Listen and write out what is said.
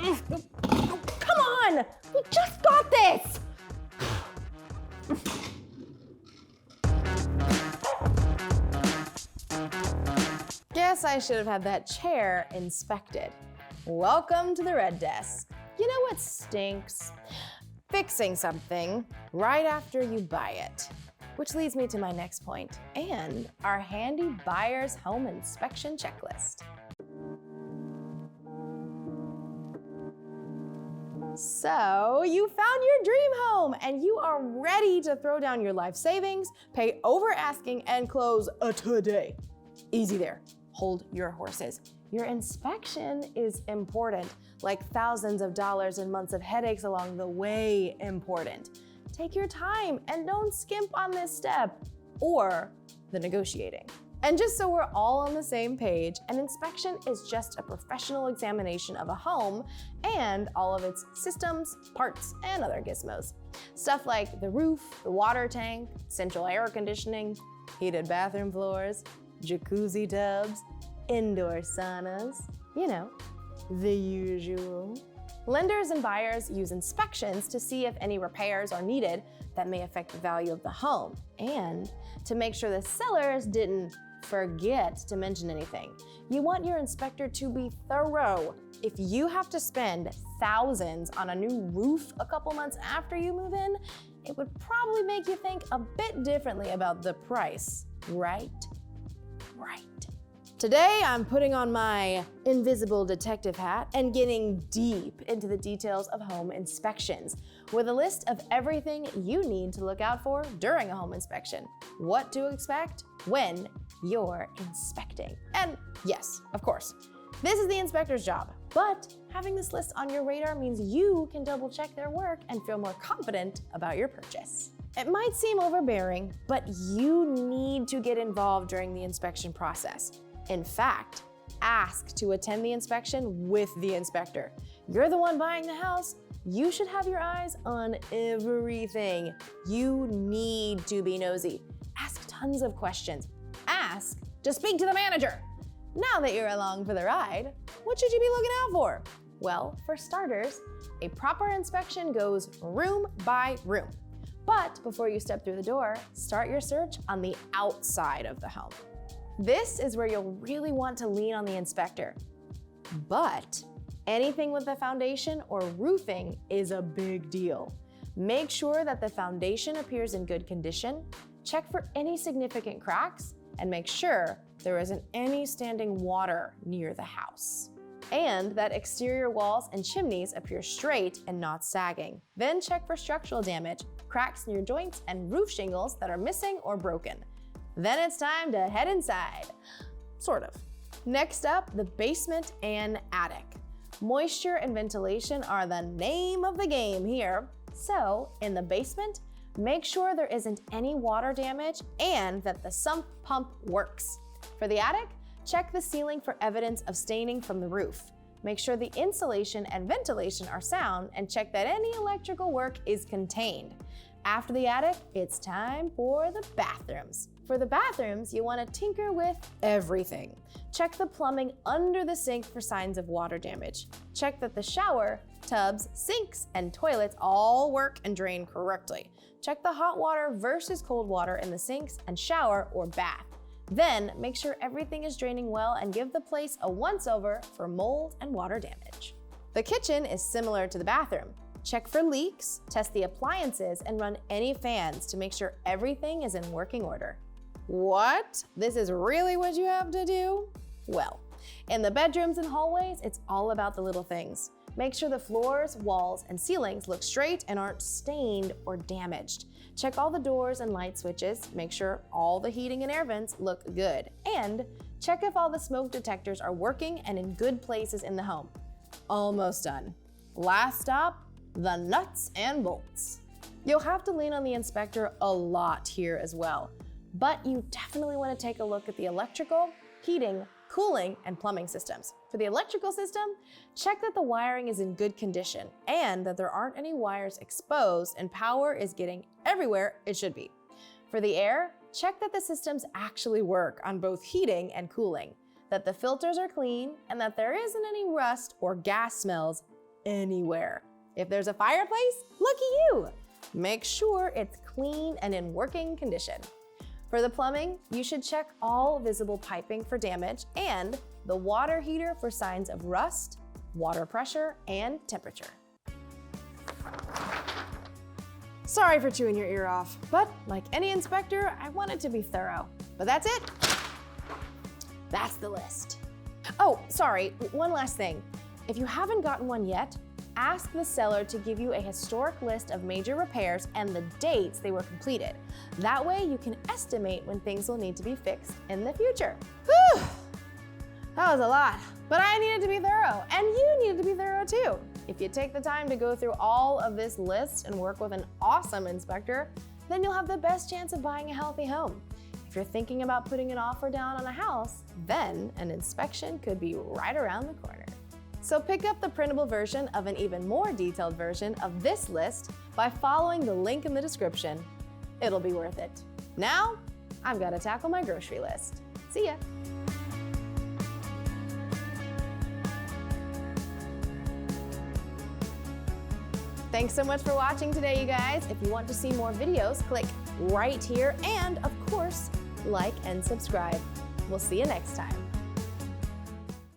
Come on, we just got this. Guess I should have had that chair inspected. Welcome to the red desk. You know what stinks? Fixing something right after you buy it. Which leads me to my next point and our handy buyer's home inspection checklist. So you found your dream home and you are ready to throw down your life savings, pay over asking, and close today. Easy there. Hold your horses. Your inspection is important, like thousands of dollars and months of headaches along the way important. Take your time and don't skimp on this step or the negotiating. And just so we're all on the same page, an inspection is just a professional examination of a home and all of its systems, parts, and other gizmos. Stuff like the roof, the water tank, central air conditioning, heated bathroom floors, jacuzzi tubs, indoor saunas, you know, the usual. Lenders and buyers use inspections to see if any repairs are needed that may affect the value of the home and to make sure the sellers didn't forget to mention anything. You want your inspector to be thorough. If you have to spend thousands on a new roof a couple months after you move in, it would probably make you think a bit differently about the price, right? Right. Today, I'm putting on my invisible detective hat and getting deep into the details of home inspections with a list of everything you need to look out for during a home inspection, what to expect when you're inspecting. And yes, of course, this is the inspector's job, but having this list on your radar means you can double check their work and feel more confident about your purchase. It might seem overbearing, but you need to get involved during the inspection process. In fact, ask to attend the inspection with the inspector. You're the one buying the house. You should have your eyes on everything. You need to be nosy. Ask tons of questions. Ask to speak to the manager. Now that you're along for the ride, what should you be looking out for? Well, for starters, a proper inspection goes room by room. But before you step through the door, start your search on the outside of the home. This is where you'll really want to lean on the inspector. But anything with the foundation or roofing is a big deal. Make sure that the foundation appears in good condition, check for any significant cracks, and make sure there isn't any standing water near the house. And that exterior walls and chimneys appear straight and not sagging. Then check for structural damage, cracks near joints, and roof shingles that are missing or broken. Then it's time to head inside. Sort of. Next up, the basement and attic. Moisture and ventilation are the name of the game here. So, in the basement, make sure there isn't any water damage and that the sump pump works. For the attic, check the ceiling for evidence of staining from the roof. Make sure the insulation and ventilation are sound and check that any electrical work is contained. After the attic, it's time for the bathrooms. For the bathrooms, you want to tinker with everything. Check the plumbing under the sink for signs of water damage. Check that the shower, tubs, sinks, and toilets all work and drain correctly. Check the hot water versus cold water in the sinks and shower or bath. Then make sure everything is draining well and give the place a once-over for mold and water damage. The kitchen is similar to the bathroom. Check for leaks, test the appliances, and run any fans to make sure everything is in working order. What? This is really what you have to do? Well, in the bedrooms and hallways, it's all about the little things. Make sure the floors, walls, and ceilings look straight and aren't stained or damaged. Check all the doors and light switches, make sure all the heating and air vents look good, and check if all the smoke detectors are working and in good places in the home. Almost done. Last stop, the nuts and bolts. You'll have to lean on the inspector a lot here as well, but you definitely want to take a look at the electrical, heating, cooling, and plumbing systems. For the electrical system, check that the wiring is in good condition and that there aren't any wires exposed and power is getting everywhere it should be. For the air, check that the systems actually work on both heating and cooling, that the filters are clean, and that there isn't any rust or gas smells anywhere. If there's a fireplace, looky you. Make sure it's clean and in working condition. For the plumbing, you should check all visible piping for damage and the water heater for signs of rust, water pressure, and temperature. Sorry for chewing your ear off, but like any inspector, I want it to be thorough. But that's it. That's the list. Oh, sorry, one last thing. If you haven't gotten one yet, ask the seller to give you a historic list of major repairs and the dates they were completed. That way you can estimate when things will need to be fixed in the future. Whew! That was a lot, but I needed to be thorough, and you needed to be thorough too. If you take the time to go through all of this list and work with an awesome inspector, then you'll have the best chance of buying a healthy home. If you're thinking about putting an offer down on a house, then an inspection could be right around the corner. So pick up the printable version of an even more detailed version of this list by following the link in the description. It'll be worth it. Now, I've got to tackle my grocery list. See ya. Thanks so much for watching today, you guys. If you want to see more videos, click right here and, of course, like and subscribe. We'll see you next time.